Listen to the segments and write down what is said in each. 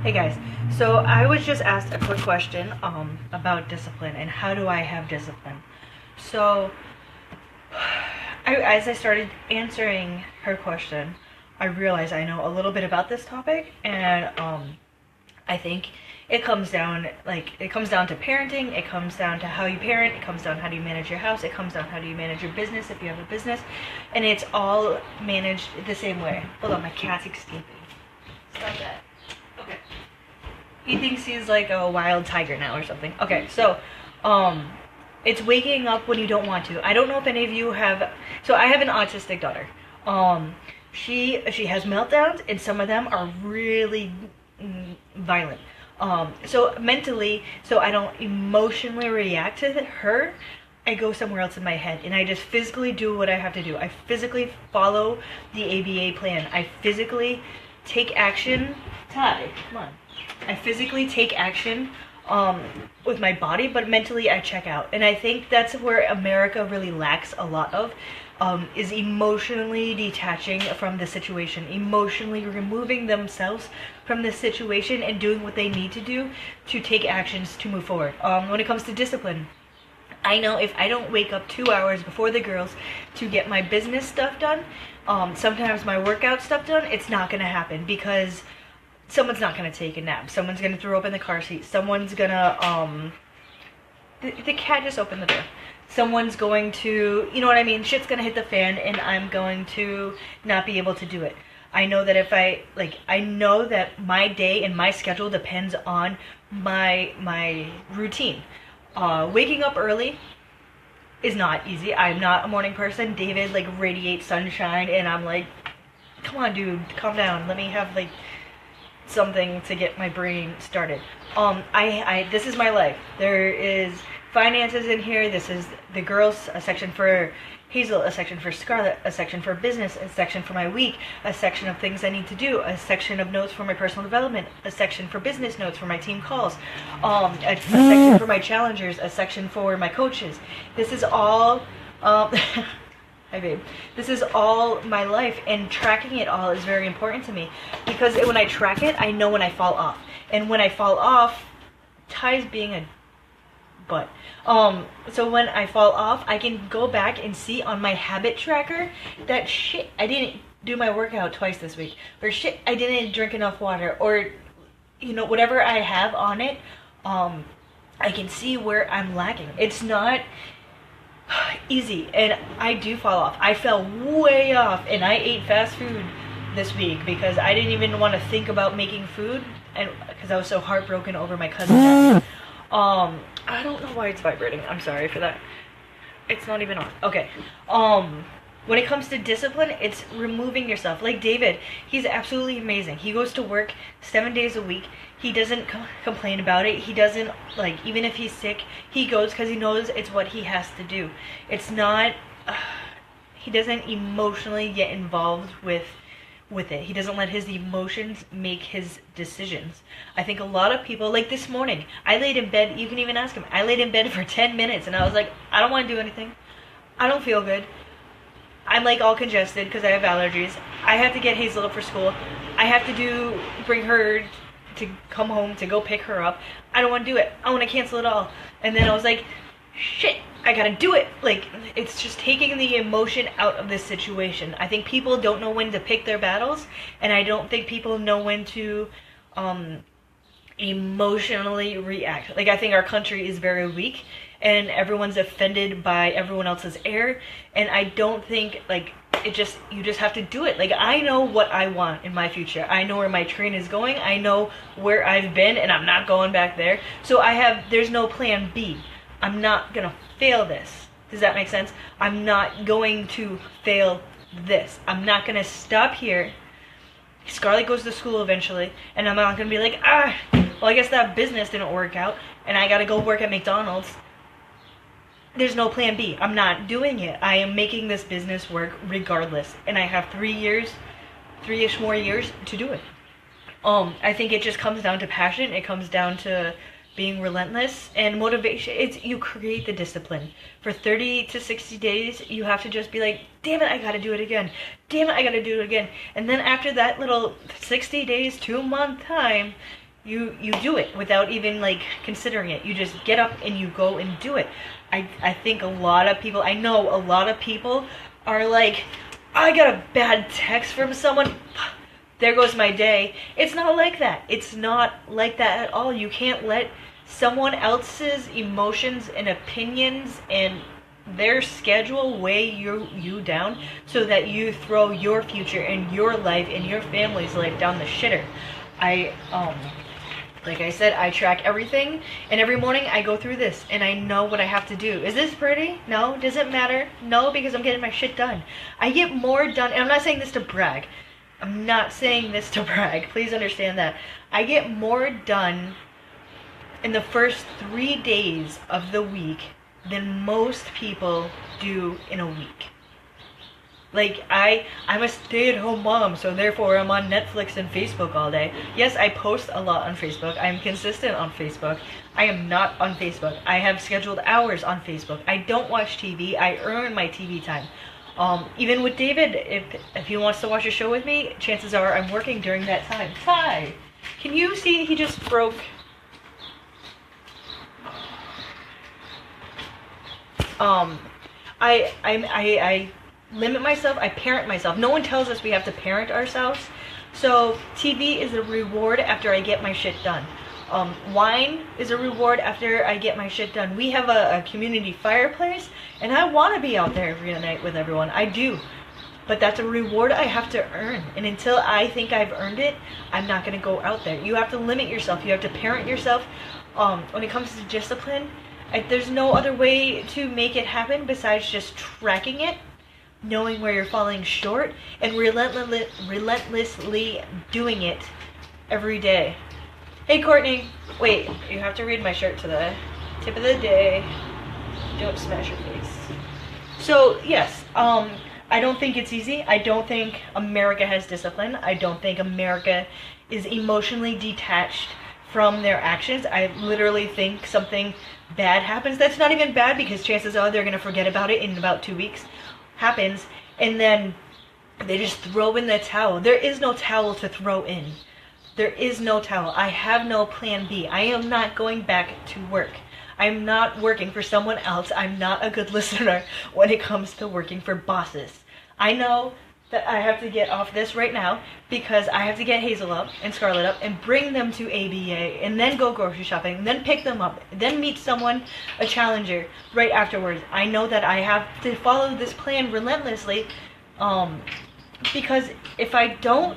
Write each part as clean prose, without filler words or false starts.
Hey guys, so I was just asked a quick question about discipline and how do I have discipline. So as I started answering her question, I realized I know a little bit about this topic, and I think it comes down to parenting, it comes down to how you parent, it comes down how do you manage your house, it comes down how do you manage your business if you have a business, and it's all managed the same way. Hold on, my cat's escaping. Stop that. Okay. He thinks he's like a wild tiger now or something. Okay, so it's waking up when you don't want to. I don't know if any of you have. So I have an autistic daughter. She has meltdowns, and some of them are really violent. So mentally, so I don't emotionally react to her, I go somewhere else in my head, and I just physically do what I have to do. I physically follow the ABA plan. I physically take action. Ty, come on. I physically take action with my body, but mentally I check out. And I think that's where America really lacks a lot of, is emotionally detaching from the situation, emotionally removing themselves from the situation and doing what they need to do to take actions to move forward. When it comes to discipline, I know if I don't wake up 2 hours before the girls to get my business stuff done, sometimes my workout stuff done, it's not going to happen because someone's not going to take a nap. Someone's going to throw up in the car seat. Someone's going to, the cat just opened the door. Someone's going to, you know what I mean? Shit's going to hit the fan and I'm going to not be able to do it. I know that I know that my day and my schedule depends on my routine. Waking up early is not easy. I'm not a morning person. David, radiates sunshine and I'm like, come on, dude, calm down. Let me have, something to get my brain started. This is my life. There is finances in here. This is the girls, a section for Hazel, a section for Scarlett, a section for business, a section for my week, a section of things I need to do, a section of notes for my personal development, a section for business notes for my team calls, a section for my challengers, a section for my coaches. This is all hi babe. This is all my life, and tracking it all is very important to me because when I track it, I know when I fall off. And when I fall off, Ty's being a butt. So when I fall off, I can go back and see on my habit tracker that shit, I didn't do my workout twice this week, or shit, I didn't drink enough water, or whatever I have on it, I can see where I'm lacking. It's not easy, and I do fall off. I fell way off, and I ate fast food this week because I didn't even want to think about making food, and because I was so heartbroken over my cousin. I don't know why it's vibrating. I'm sorry for that. It's not even on. Okay. When it comes to discipline, it's removing yourself. Like David, he's absolutely amazing. He goes to work 7 days a week. He doesn't complain about it. He doesn't, even if he's sick, he goes because he knows it's what he has to do. It's not, he doesn't emotionally get involved with it. He doesn't let his emotions make his decisions. I think a lot of people, like this morning, I laid in bed, you can even ask him, I laid in bed for 10 minutes and I was like, I don't want to do anything. I don't feel good. I'm all congested because I have allergies. I have to get Hazel up for school. I have to bring her to come home to go pick her up. I don't want to do it. I want to cancel it all. And then I was like, shit, I gotta do it. It's just taking the emotion out of this situation. I think people don't know when to pick their battles, and I don't think people know when to emotionally react. I think our country is very weak, and everyone's offended by everyone else's air, and I don't think, you just have to do it. I know what I want in my future. I know where my train is going. I know where I've been, and I'm not going back there. So there's no plan B. I'm not gonna fail this. Does that make sense? I'm not going to fail this. I'm not gonna stop here. Scarlett goes to school eventually, and I'm not gonna be like, well, I guess that business didn't work out, and I gotta go work at McDonald's. There's no plan B. I'm not doing it. I am making this business work regardless, and I have 3-ish more years to do it. I think it just comes down to passion. It comes down to being relentless and motivation. You create the discipline. For 30 to 60 days, you have to just be like, damn it, I gotta do it again. Damn it, I gotta do it again. And then after that little 60 days, 2 month time, you do it without even like considering it. You just get up and you go and do it. I think a lot of people, I know a lot of people are like, I got a bad text from someone, there goes my day. It's not like that. It's not like that at all. You can't let someone else's emotions and opinions and their schedule weigh you down so that you throw your future and your life and your family's life down the shitter. Like I said, I track everything, and every morning I go through this, and I know what I have to do. Is this pretty? No. Does it matter? No, because I'm getting my shit done. I get more done, and I'm not saying this to brag. I'm not saying this to brag. Please understand that. I get more done in the first 3 days of the week than most people do in a week. Like, I'm a stay-at-home mom, so therefore I'm on Netflix and Facebook all day. Yes, I post a lot on Facebook. I'm consistent on Facebook. I am not on Facebook. I have scheduled hours on Facebook. I don't watch TV. I earn my TV time. Even with David, if he wants to watch a show with me, chances are I'm working during that time. Hi! Can you see he just broke... I limit myself, I parent myself. No one tells us we have to parent ourselves. So TV is a reward after I get my shit done. Wine is a reward after I get my shit done. We have a community fireplace, and I want to be out there every night with everyone. I do. But that's a reward I have to earn. And until I think I've earned it, I'm not going to go out there. You have to limit yourself. You have to parent yourself. When it comes to discipline, there's no other way to make it happen besides just tracking it, knowing where you're falling short, and relentlessly doing it every day. Hey, Courtney. Wait, you have to read my shirt to the tip of the day. Don't smash your face. So, yes, I don't think it's easy. I don't think America has discipline. I don't think America is emotionally detached from their actions. I literally think something bad happens. That's not even bad because chances are they're going to forget about it in about 2 weeks. Happens, and then they just throw in the towel. There is no towel to throw in. There is no towel. I have no plan B. I am not going back to work. I'm not working for someone else. I'm not a good listener when it comes to working for bosses. I know that I have to get off this right now because I have to get Hazel up and Scarlett up and bring them to ABA and then go grocery shopping and then pick them up, then meet someone, a challenger, right afterwards. I know that I have to follow this plan relentlessly because if I don't,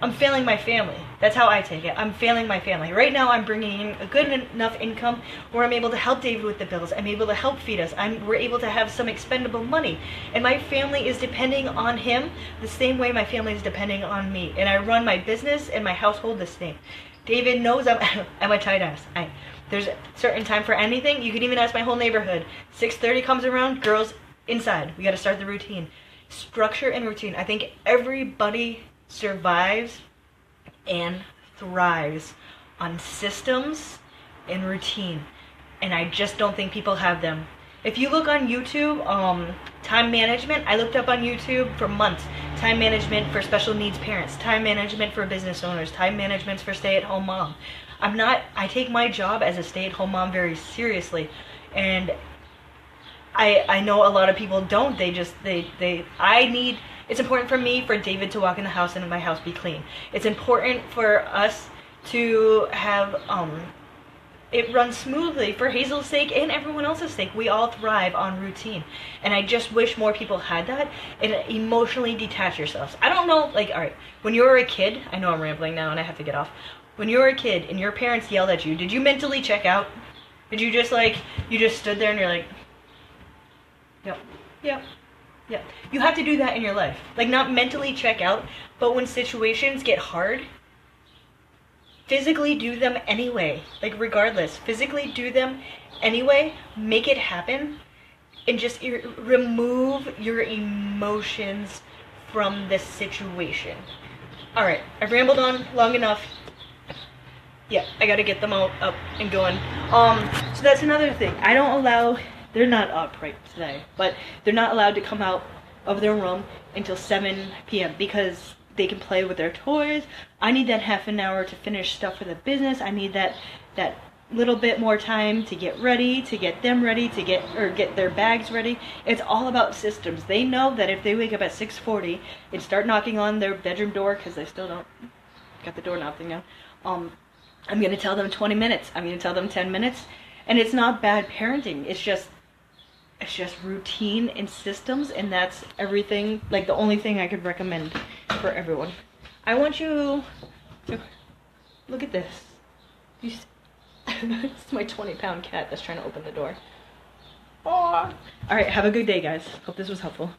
I'm failing my family. That's how I take it. I'm failing my family. Right now, I'm bringing in a good enough income where I'm able to help David with the bills. I'm able to help feed us. We're able to have some expendable money. And my family is depending on him the same way my family is depending on me. And I run my business and my household the same. David knows I'm a tight ass. There's a certain time for anything. You can even ask my whole neighborhood. 6:30 comes around, girls inside. We got to start the routine. Structure and routine. I think everybody survives and thrives on systems and routine, and I just don't think people have them. If you look on YouTube, time management, I looked up on YouTube for months. Time management for special needs parents, time management for business owners, time management for stay-at-home mom. I take my job as a stay-at-home mom very seriously, and I know a lot of people don't. It's important for me for David to walk in the house and my house be clean. It's important for us to have it run smoothly for Hazel's sake and everyone else's sake. We all thrive on routine. And I just wish more people had that and emotionally detach yourselves. I don't know, alright, when you were a kid, I know I'm rambling now and I have to get off. When you were a kid and your parents yelled at you, did you mentally check out? Did you just you just stood there and you're like, yep, yep. Yeah, you have to do that in your life. Not mentally check out, but when situations get hard, physically do them anyway. Regardless, physically do them anyway, make it happen, and just remove your emotions from the situation. Alright, I've rambled on long enough. Yeah, I gotta get them all up and going. So that's another thing. I don't allow... They're not up right today, but they're not allowed to come out of their room until 7 p.m. because they can play with their toys. I need that half an hour to finish stuff for the business. I need that little bit more time to get ready, to get them ready, to get their bags ready. It's all about systems. They know that if they wake up at 6:40 and start knocking on their bedroom door, because they still don't got the doorknob thing now, I'm going to tell them 20 minutes. I'm going to tell them 10 minutes. And it's not bad parenting. It's just routine and systems, and that's everything. Like, the only thing I could recommend for everyone. I want you to look at this. It's my 20-pound cat that's trying to open the door. Oh. All right, have a good day, guys. Hope this was helpful.